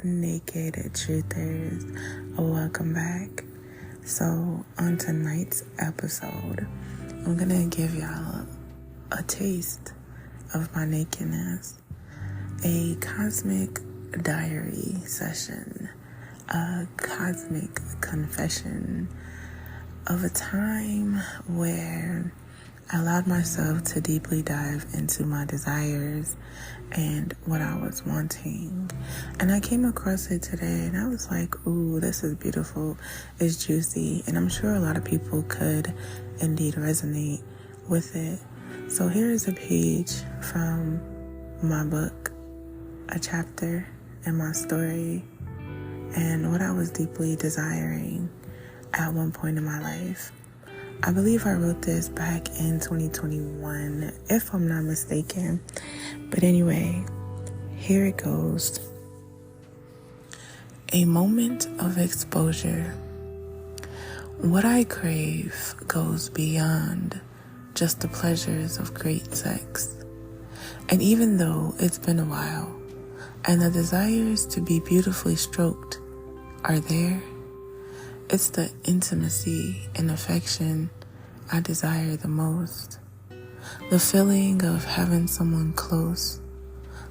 naked truthers, welcome back. So on tonight's episode, I'm gonna give y'all a taste of my nakedness, a cosmic diary session, a cosmic confession of a time where I allowed myself to deeply dive into my desires and what I was wanting. And I came across it today and I was like, ooh, this is beautiful. It's juicy. And I'm sure a lot of people could indeed resonate with it. So here is a page from my book, a chapter in my story, and what I was deeply desiring at one point in my life. I believe I wrote this back in 2021, if I'm not mistaken. But anyway, here it goes. A moment of exposure. What I crave goes beyond just the pleasures of great sex. And even though it's been a while, and the desires to be beautifully stroked are there, it's the intimacy and affection I desire the most. The feeling of having someone close,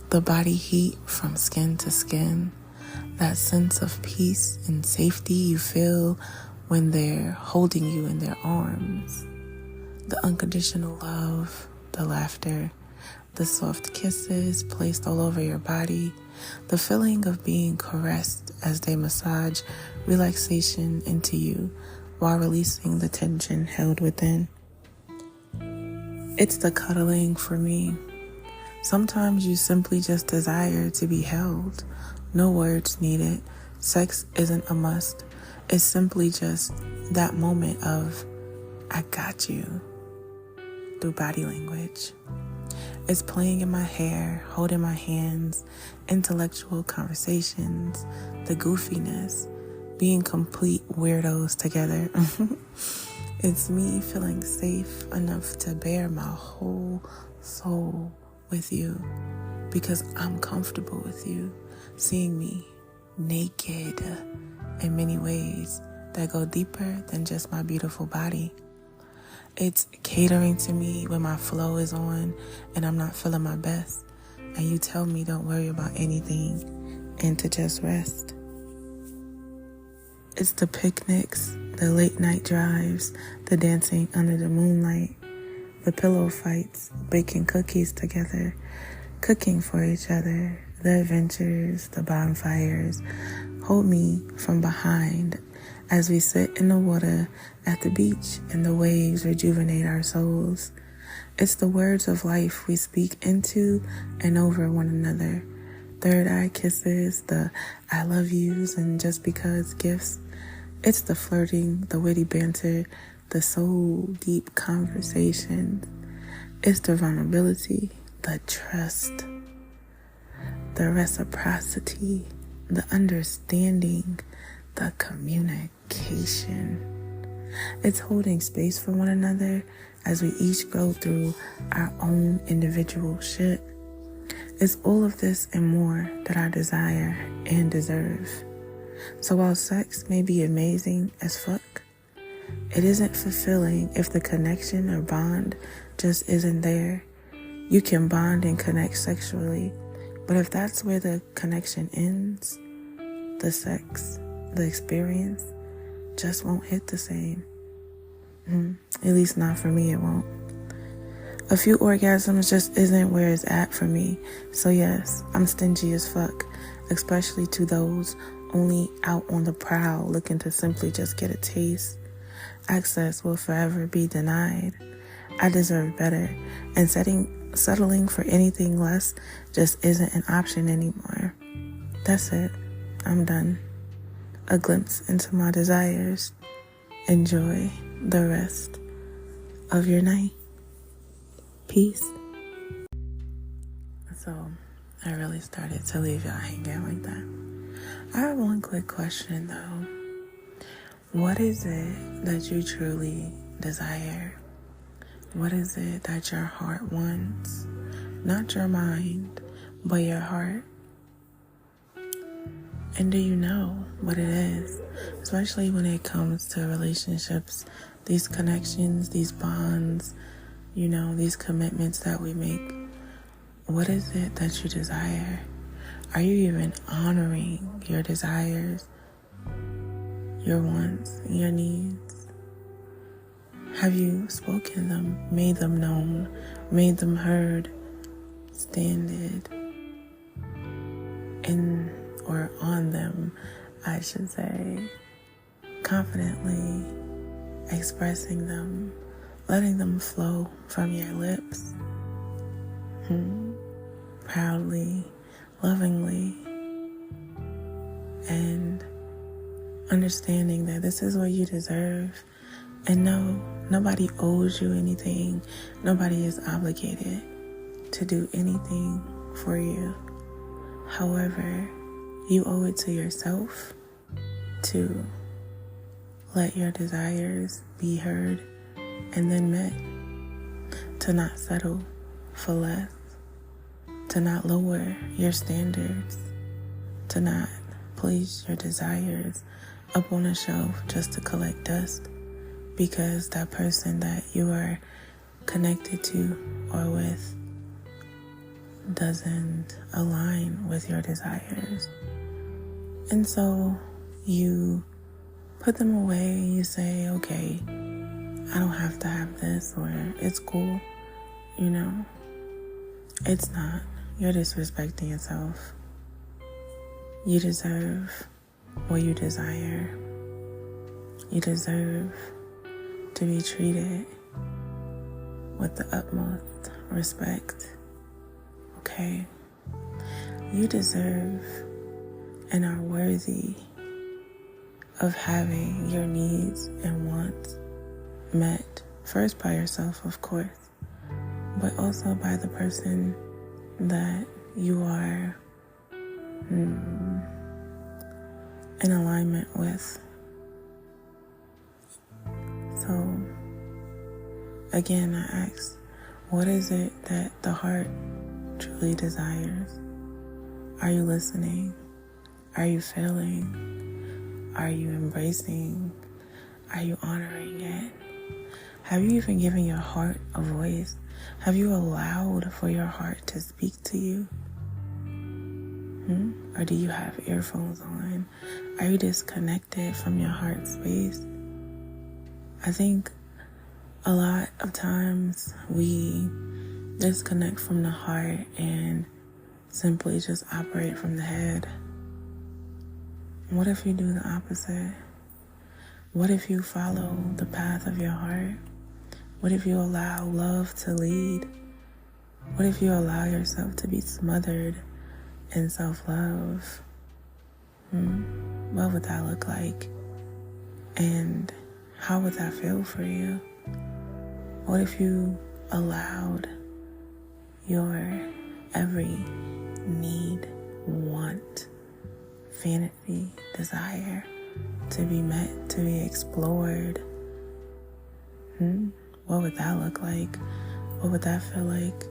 the body heat from skin to skin, that sense of peace and safety you feel when they're holding you in their arms, the unconditional love, the laughter, the soft kisses placed all over your body, the feeling of being caressed as they massage relaxation into you while releasing the tension held within. It's the cuddling for me. Sometimes you simply just desire to be held. No words needed. Sex isn't a must. It's simply just that moment of, I got you, through body language. It's playing in my hair, holding my hands, intellectual conversations, the goofiness, being complete weirdos together. It's me feeling safe enough to bare my whole soul with you because I'm comfortable with you, seeing me naked in many ways that go deeper than just my beautiful body. It's catering to me when my flow is on and I'm not feeling my best, and you tell me don't worry about anything and to just rest. It's the picnics, the late night drives, the dancing under the moonlight, the pillow fights, baking cookies together, cooking for each other, the adventures, the bonfires. Hold me from behind as we sit in the water at the beach and the waves rejuvenate our souls. It's the words of life we speak into and over one another. Third eye kisses, the I love yous and just because gifts. It's the flirting, the witty banter, the soul deep conversations. It's the vulnerability, the trust, the reciprocity, the understanding, the communication. It's holding space for one another as we each go through our own individual shit. It's all of this and more that I desire and deserve. So while sex may be amazing as fuck, it isn't fulfilling if the connection or bond just isn't there. You can bond and connect sexually, but if that's where the connection ends, the sex, the experience just won't hit the same. At least not for me, it won't. A few orgasms just isn't where it's at for me. So yes, I'm stingy as fuck, especially to those only out on the prowl looking to simply just get a taste. Access will forever be denied. I deserve better, and settling for anything less just isn't an option anymore. That's it. I'm done. A glimpse into my desires. Enjoy the rest of your night. Peace. So, I really started to leave y'all hanging like that. I have one quick question though. What is it that you truly desire? What is it that your heart wants? Not your mind, but your heart. And do you know what it is? Especially when it comes to relationships, these connections, these bonds, these commitments that we make. What is it that you desire? Are you even honoring your desires, your wants, your needs? Have you spoken them, made them known, made them heard, standed in or on them, I should say, confidently expressing them, letting them flow from your lips, proudly, lovingly, and understanding that this is what you deserve. And no, nobody owes you anything. Nobody is obligated to do anything for you. However, you owe it to yourself to let your desires be heard and then met, to not settle for less, to not lower your standards, to not place your desires up on a shelf just to collect dust because that person that you are connected to or with doesn't align with your desires. And so you put them away. You say, okay, I don't have to have this, or it's cool. It's not. You're disrespecting yourself. You deserve what you desire. You deserve to be treated with the utmost respect. Okay? You deserve and are worthy of having your needs and wants met, first by yourself, of course, but also by the person that you are in alignment with. So, again, I ask, what is it that the heart truly desires? Are you listening? Are you feeling? Are you embracing? Are you honoring it? Have you even given your heart a voice? Have you allowed for your heart to speak to you? Or do you have earphones on? Are you disconnected from your heart space? I think a lot of times we disconnect from the heart and simply just operate from the head. What if you do the opposite? What if you follow the path of your heart? What if you allow love to lead? What if you allow yourself to be smothered in self-love? What would that look like? And how would that feel for you? What if you allowed your every need, want, fantasy, desire to be met, to be explored? What would that look like? What would that feel like?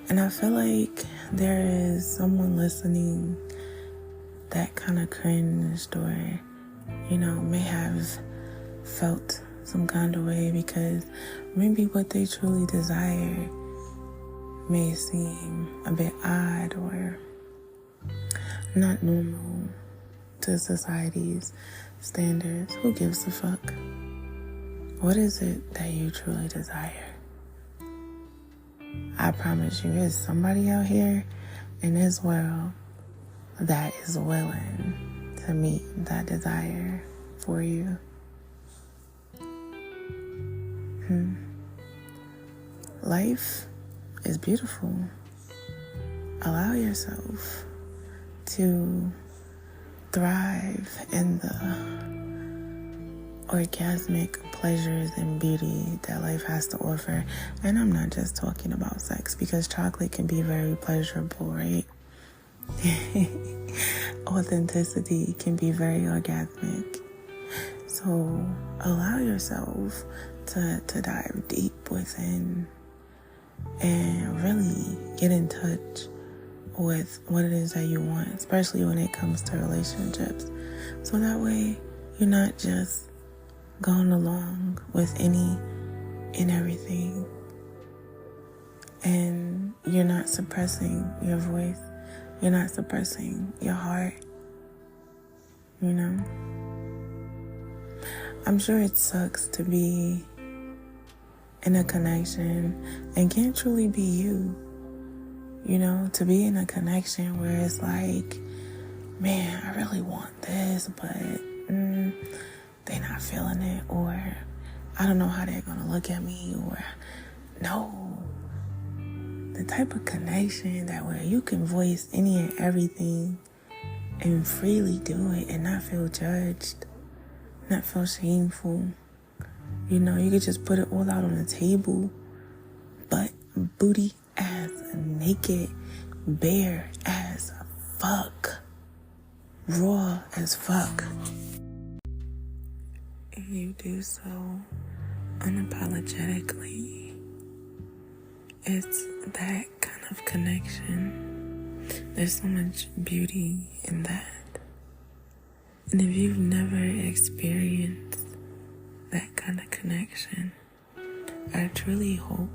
And I feel like there is someone listening that kind of cringed or, may have felt some kind of way because maybe what they truly desire may seem a bit odd or not normal to society's standards. Who gives a fuck? What is it that you truly desire? I promise you, there's somebody out here in this world that is willing to meet that desire for you. Life is beautiful. Allow yourself to thrive in the orgasmic pleasures and beauty that life has to offer. And I'm not just talking about sex, because chocolate can be very pleasurable, right? Authenticity can be very orgasmic. So allow yourself to dive deep within and really get in touch with what it is that you want, especially when it comes to relationships. So that way, you're not just going along with any and everything, and you're not suppressing your voice, you're not suppressing your heart, you know? I'm sure it sucks to be in a connection and can't truly be you, you know? To be in a connection where it's like, man, I really want this, but they're not feeling it, or I don't know how they're gonna look at me, or no. The type of connection that where you can voice any and everything and freely do it and not feel judged, not feel shameful. You know, you could just put it all out on the table, butt, booty, ass, naked, bare as fuck, raw as fuck. And you do so unapologetically. It's that kind of connection. There's so much beauty in that. And if you've never experienced that kind of connection, I truly hope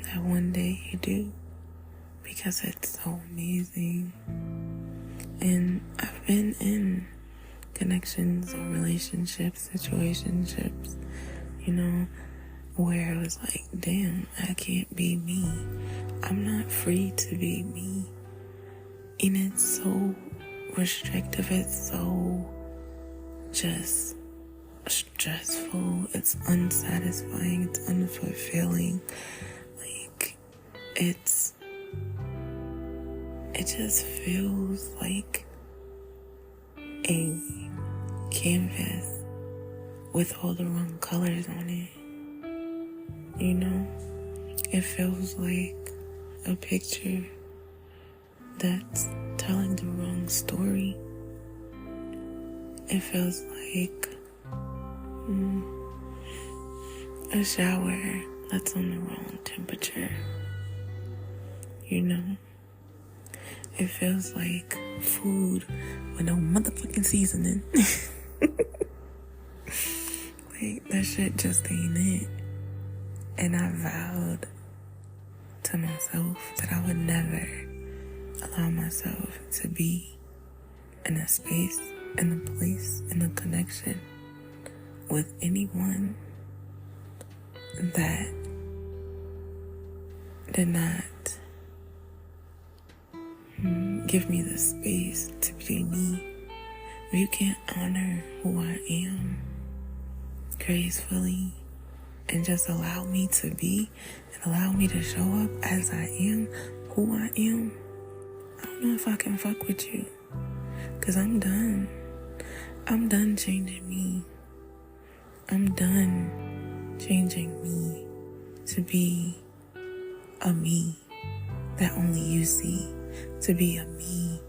that one day you do, because it's so amazing. And I've been in connections or relationships, situationships, you know, where it was like, damn, I can't be me. I'm not free to be me. And it's so restrictive. It's so just stressful. It's unsatisfying. It's unfulfilling. Like, it just feels like a canvas with all the wrong colors on it. You know, it feels like a picture that's telling the wrong story. It feels like a shower that's on the wrong temperature. You know, it feels like food with no motherfucking seasoning. Like, that shit just ain't it. And I vowed to myself that I would never allow myself to be in a space, in a place, in a connection with anyone that did not give me the space to be me. If you can't honor who I am gracefully, and just allow me to be and allow me to show up as I am, who I am, I don't know if I can fuck with you. Cause I'm done. I'm done changing me. I'm done changing me to be a me that only you see. To be a me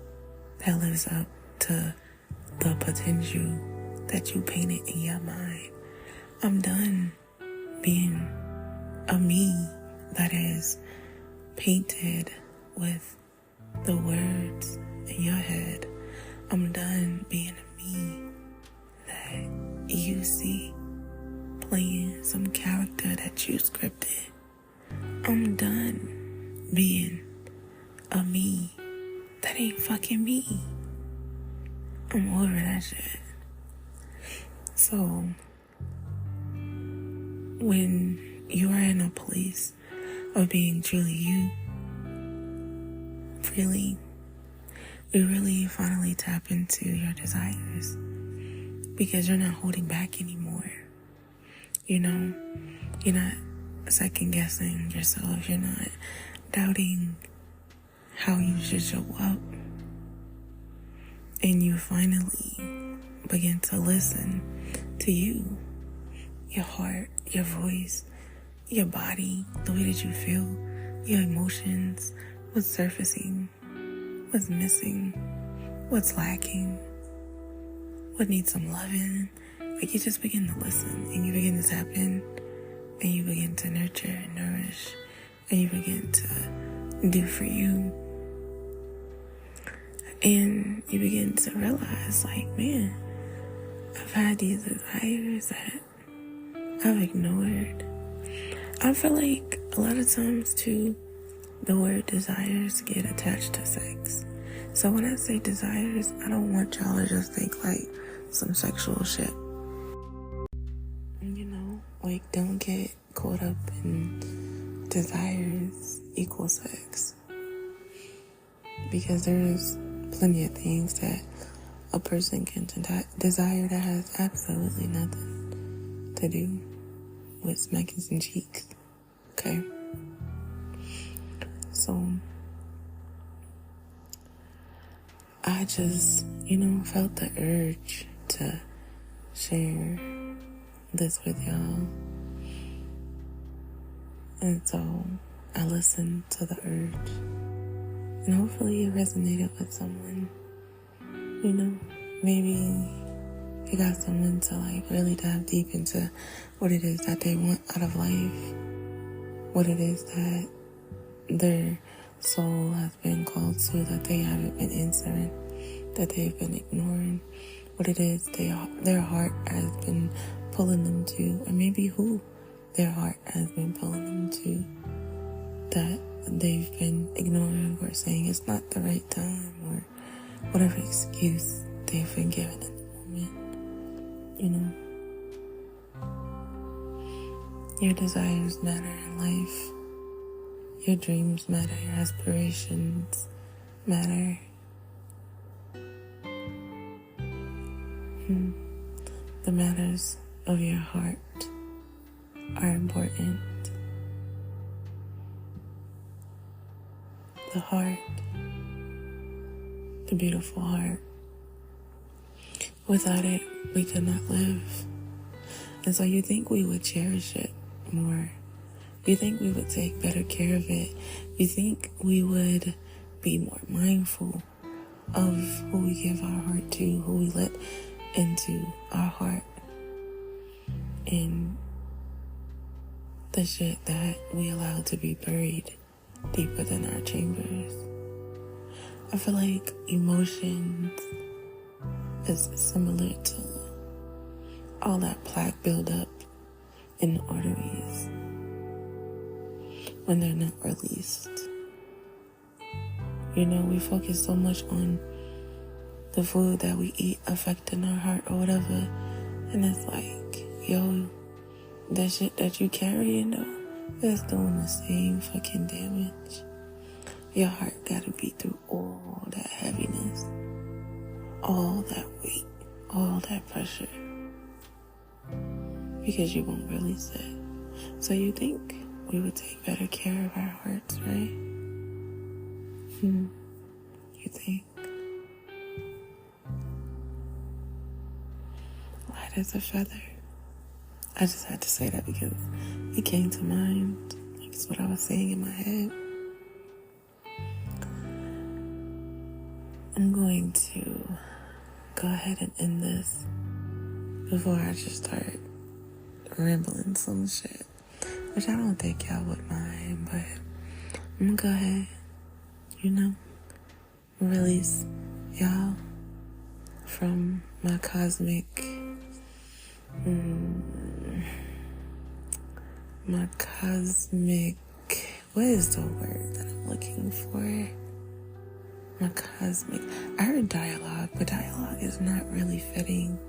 that lives up to the potential that you painted in your mind. I'm done being a me that is painted with the words in your head. I'm done being a me that you see playing some character that you scripted. I'm done being a me that ain't fucking me. I'm over that shit. So when you are in a place of being truly you, freely, you really finally tap into your desires, because you're not holding back anymore. You know, you're not second guessing yourself. You're not doubting how you should show up. And you finally begin to listen to you, your heart, your voice, your body, the way that you feel, your emotions, what's surfacing, what's missing, what's lacking, what needs some loving. Like, you just begin to listen, and you begin to tap in, and you begin to nurture and nourish, and you begin to do for you And you begin to realize, like, man, I've had these desires that I've ignored. I feel like a lot of times, too, the word desires get attached to sex. So when I say desires, I don't want y'all to just think like some sexual shit. You know, like, don't get caught up in desires equal sex. Because there's plenty of things that a person can desire that has absolutely nothing to do with smacking some cheeks. Okay? So, I just, felt the urge to share this with y'all. And so, I listened to the urge. And hopefully it resonated with someone. Maybe you got someone to like really dive deep into what it is that they want out of life. What it is that their soul has been called to that they haven't been answering, that they've been ignoring. What it is their heart has been pulling them to, or maybe who their heart has been pulling them to, that they've been ignoring or saying it's not the right time, or whatever excuse they've been given in the moment. Your desires matter in life. Your dreams matter. Your aspirations matter. The matters of your heart are important. The heart, the beautiful heart. Without it, we could not live. And so you think we would cherish it more. You think we would take better care of it. You think we would be more mindful of who we give our heart to, who we let into our heart, and the shit that we allow to be buried deep within our chambers. I feel like emotions is similar to all that plaque buildup in the arteries when they're not released. We focus so much on the food that we eat affecting our heart or whatever, and it's like, yo, that shit that you carry, it's doing the same fucking damage. Your heart gotta be through all that heaviness, all that weight, all that pressure, because you won't release it. So you think we would take better care of our hearts, right? You think? Light as a feather. I just had to say that because it came to mind. Like, it's what I was saying in my head. I'm going to go ahead and end this before I just start rambling some shit, which I don't think y'all would mind, but I'm gonna go ahead, release y'all from my cosmic, what is the word that I'm looking for? I heard dialogue, but dialogue is not really fitting.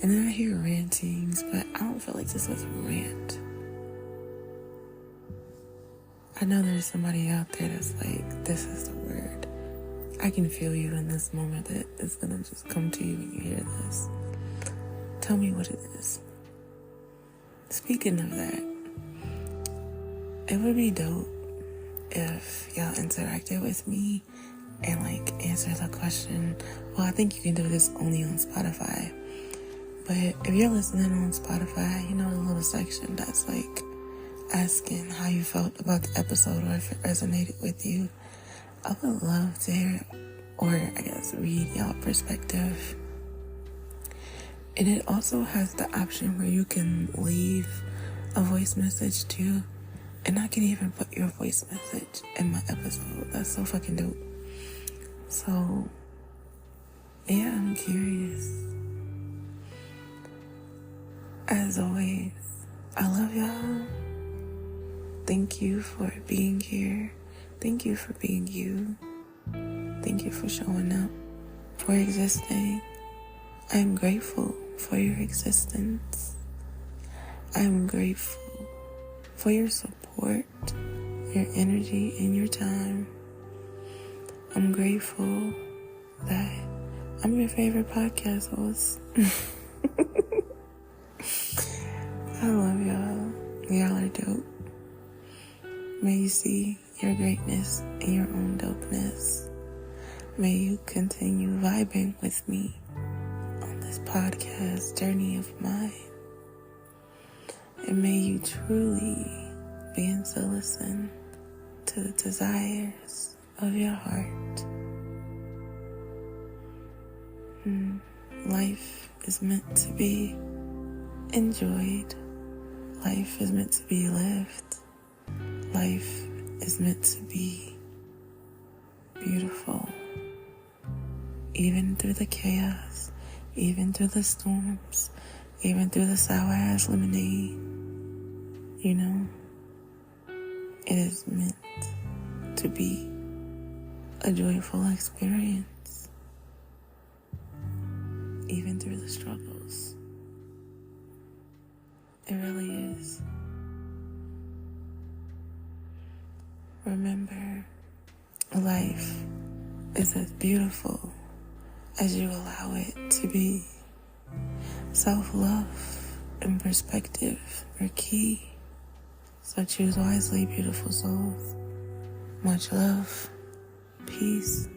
And then I hear rantings, but I don't feel like this was a rant. I know there's somebody out there that's like, this is the word. I can feel you in this moment that it's gonna just come to you when you hear this. Tell me what it is. Speaking of that, it would be dope if y'all interacted with me and like answer the question. Well, I think you can do this only on Spotify. But if you're listening on Spotify, the little section that's like asking how you felt about the episode or if it resonated with you. I would love to hear, or I guess read y'all perspective. And it also has the option where you can leave a voice message too. And I can even put your voice message in my episode. That's so fucking dope. So, yeah, I'm curious. As always, I love y'all. Thank you for being here. Thank you for being you. Thank you for showing up, for existing. I'm grateful for your existence. I'm grateful for your support, your energy, and your time. I'm grateful that I'm your favorite podcast host. I love y'all. Y'all are dope. May you see your greatness and your own dopeness. May you continue vibing with me on this podcast journey of mine. And may you truly begin to listen to the desires of your heart. Life is meant to be enjoyed. Life is meant to be lived. Life is meant to be beautiful. Even through the chaos, even through the storms, even through the sour ass lemonade, you know, it is meant to be a joyful experience. Even through the struggles. It really is. Remember, life is as beautiful as you allow it to be. Self-love and perspective are key. So choose wisely, beautiful souls. Much love. Peace.